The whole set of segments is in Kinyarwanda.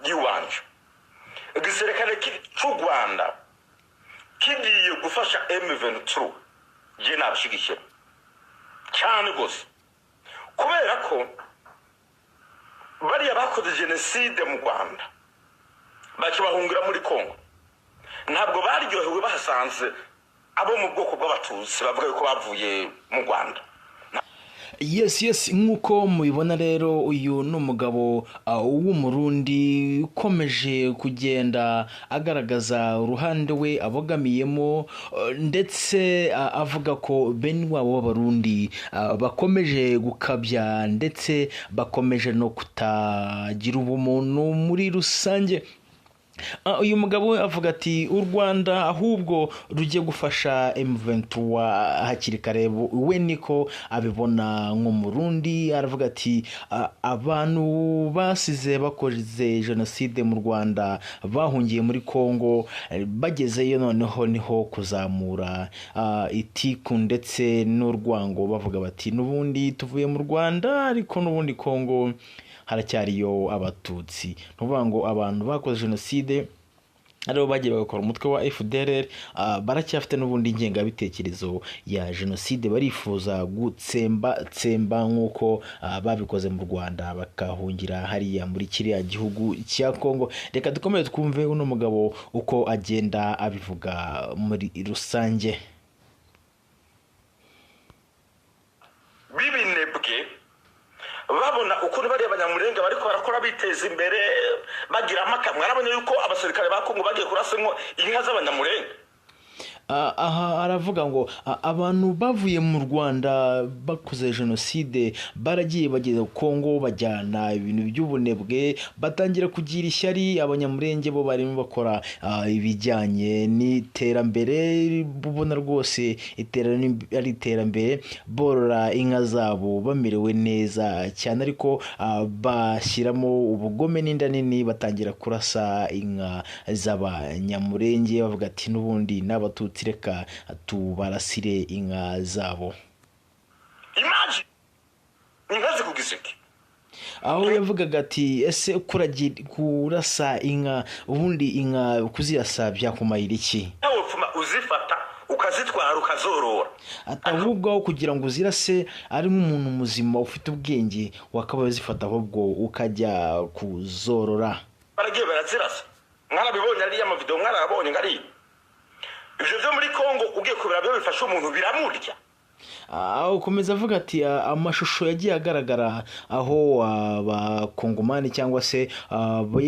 yiwanje igisirikare cy'u Rwanda kigiye gufasha M23 je nabishigikira cyane gose kubera ko bari abakoze genocide mu Rwanda bakibahungira muri Kongo ntabwo baryohewe bahasanze abo mu bwoko bw'abatutsi bavuga ko bavuye mu Rwanda. Yes nkuko mubibona rero uyu numugabo w'umurundi ukomeje kugenda agaragaza uruhande we abogamiyemo ndetse avuga ko bene wabo w'abarundi bakomeje gukabya ndetse bakomeje no kutagira ubumuntu muri rusange. Uyu mugabo avuga ati u Rwanda ahubwo rugiye gufasha M23 hakiri kare we niko abibona nk'umurundi. Aravuga ati abantu basize bakoze genocide mu Rwanda bahungiye muri Kongo bagezeyo noneho niho kuzamura itiku ndetse n'urwango bavuga bati nubundi tuvuye mu Rwanda ariko nubundi Kongo haracyariyo abatutsi. Nuvuga ngo abantu bakoze genocide aribo bagiye bagakora umutwe wa FDLR baracyafite n'ubundi ngengabitekerezo ya genocide barifuza gutsemba nk'uko babikoze mu Rwanda bakahungira hariya muri kiriya gihugu cya Kongo. Reka dukomeze twumve uno mugabo uko agenda abivuga muri rusange. Bibinebwe babona ukuntu bari abanyamurenge bariko barakora biteza imbere bagira amakamwe. Arabonye yuko abasirikare ba Kongo bagiye kurasemwo inka z'abanyamurenge. Aha aravuga ngo abantu bavuye mu Rwanda bakoze genocide baragiye bageze Kongo bajyana ibintu by'ubunebwe batangira kugira ishyari. Abanyamurenge bo barimo bakora ibijyanye n'iterambere bubona rwose iterambere borora inka zabo bamerewe neza cyane ariko bashyiramo ubugome n'inda nini batangira kurasa inka z'abanyamurenge bavuga ati nubundi n'abatutsi reka tubarasire inka zabo. Imagine inka zikugiseke aho yavugaga ati ese kurasa inka ubundi inka kuzirasa byakumayira iki? Nawe pfuma uzifata ukazitwara ukazorora ahubwo kugira ngo uzirase ari nk'umuntu muzima ufite ubwenge wakabaye zifata ahubwo ukajya kuzorora. Baragiye barazirasa mwarabibonye ari ya mavideo mwarabonye ngari ivyo byo muri Kongo ugiye kubira byo bifasha umuntu biramurya. Ukomeza avuga ati amashusho yagiye agaragara aho abakongomani cyangwa se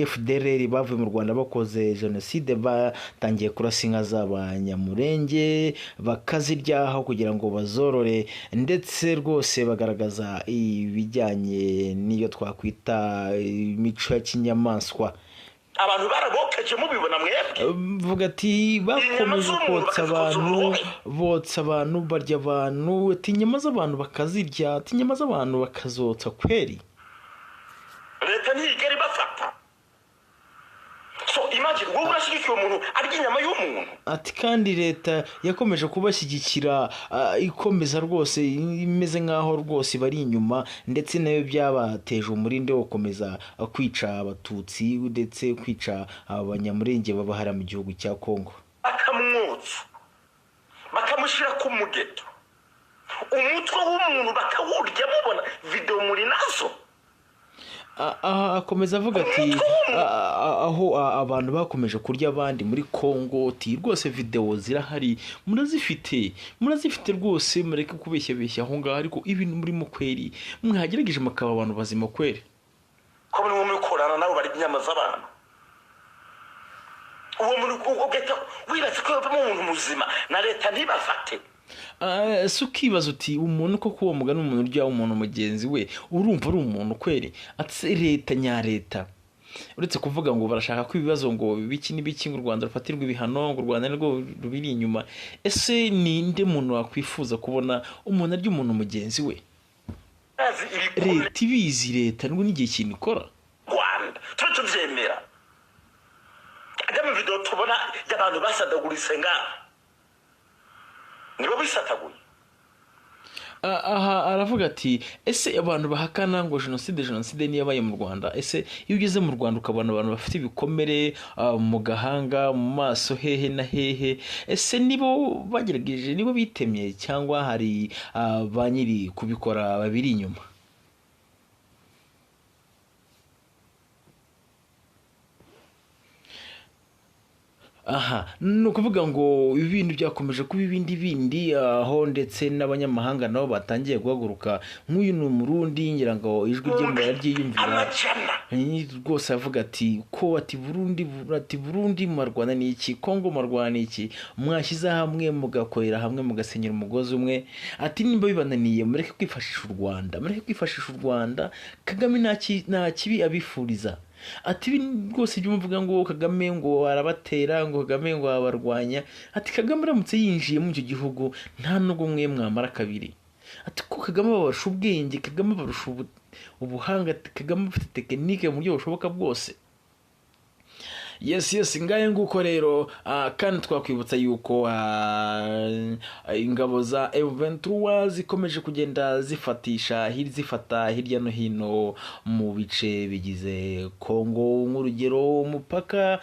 FDLR bavuye mu Rwanda bakoze genocide batangiye kurasa inka z'abanyamurenge bakaziryaho kugira ngo bazorore ndetse rwose bagaragaza ibijyanye n'iyo twakwita imico ya kinyamaswa. Abantu barabokeje mubibona mwebwe vuga ati bakomeje kotsa abantu botsa abantu barya abantu ati inyama z'abantu bakazirya ati inyama z'abantu bakazotsa kweri. Leta ntigeri bafata so imagine wowe urashyigikiye umuntu arya inyama y'umuntu. Ati kandi leta yakomeje kubashyigikira ikomeza rwose imeze nkaho rwose bari inyuma ndetse nayo byabateje umurinde wo gukomeza kwica abatutsi ndetse kwica abanyamurenge babahara mu gihugu cya Kongo. Bakamwotsa bakamushyira ku mugeto umutwe w'umuntu bakawurya mubona video muri nazo. Akomeza avuga ati aho abantu bakomeje kurya abandi muri Kongo ati rwose video zirahari murazifite rwose mureke kubeshya aho ngaho ariko ibintu muri mu kweri mwagerageje makaba abantu bazima kweri ko muri mu korana nabo bari inyama z'abantu. Uwo muri ugeta wibatse ko bava mu muntu muzima na leta ntibafate. Sukibaza uti umuntu ko kuwo mugana umuntu urya umuntu mugenzi we urumva ari umuntu kweri atse leta nya leta uretse kuvuga ngo barashaka ko ibibazo ngo biki n'ibiki ngo Rwanda rufatirwa ibihano ngo Rwanda nirwo rubiri inyuma. Ese ninde muntu wakwifuza kubona umuntu arya umuntu mugenzi we? Leta ibizi leta ngo n'igihe kintu ikora Rwanda tuvyemera. Adama video tubona y'abantu basadagurise ngaho nibo bisataguye. aha aravuga ati ese abantu bahakana ngo jenoside niyo yabaye mu Rwanda, ese iyo ugeze mu Rwanda ukabona abantu bafite ibikomere mu gahanga, mu maso, hehe na hehe, ese nibo bagerageje, nibo bitemye cyangwa hari ba nyiri kubikora babiri inyuma? Aha ni ukuvuga ngo ibintu byakomeje kuba ibindi aho ndetse n'abanyamahanga nabo batangiye guhaguruka. Nk'uyu ni umurundi ngira ngo ijwi rye muraryiyumvira amajana rwose, avuga ati ko Burundi mu Rwanda ni iki, Kongo mu Rwanda ni iki, mwashyize hamwe mugakorera hamwe mugasenyera umugozi umwe. Ati nimba bibananiye mureke kwifashisha u Rwanda, Kagame nta kibi abifuriza. Ati rwose ibyo muvuga ngo Kagame ngo arabatera, ngo Kagame ngo abarwanya, ati Kagame aramutse yinjiye mu icyo gihugu nta nubwo mwe mwamara kabiri. Ati ko Kagame abarusha ubwenge, Kagame abarusha ubuhanga, Kagame afite tekinike mu buryo bushoboka bwose. Yes, ngaye nguko rero. Kandi twakwibutsa yuko ingabo za M23 zikomeje kugenda zifata hirya no hino mu bice bigize Kongo. Nk'urugero umupaka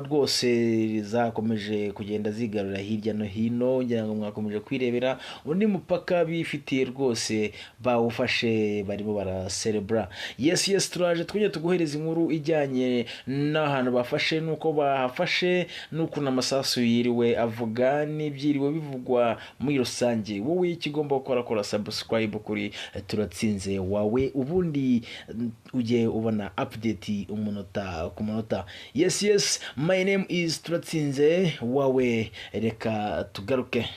rwose zakomeje kugenda zigarura hirya no hino, ngira ngo mwakomeje kwirebera undi mupaka bifitiye rwose bawufashe, barimo baraserebra. Yes, turaje twongeye tuguhereza inkuru ijyanye n'ahantu bafashe, nuko bahafashe, nuko n'amasasu yiriwe avuga n'ibyiriwe bivugwa muri rusange. Wowe ikigomba gukora, kora subscribe kuri Turatsinze wawe, ubundi ujye ubona update umunota ku munota. Yes, my name is Turatsinze wawe, reka tugaruke.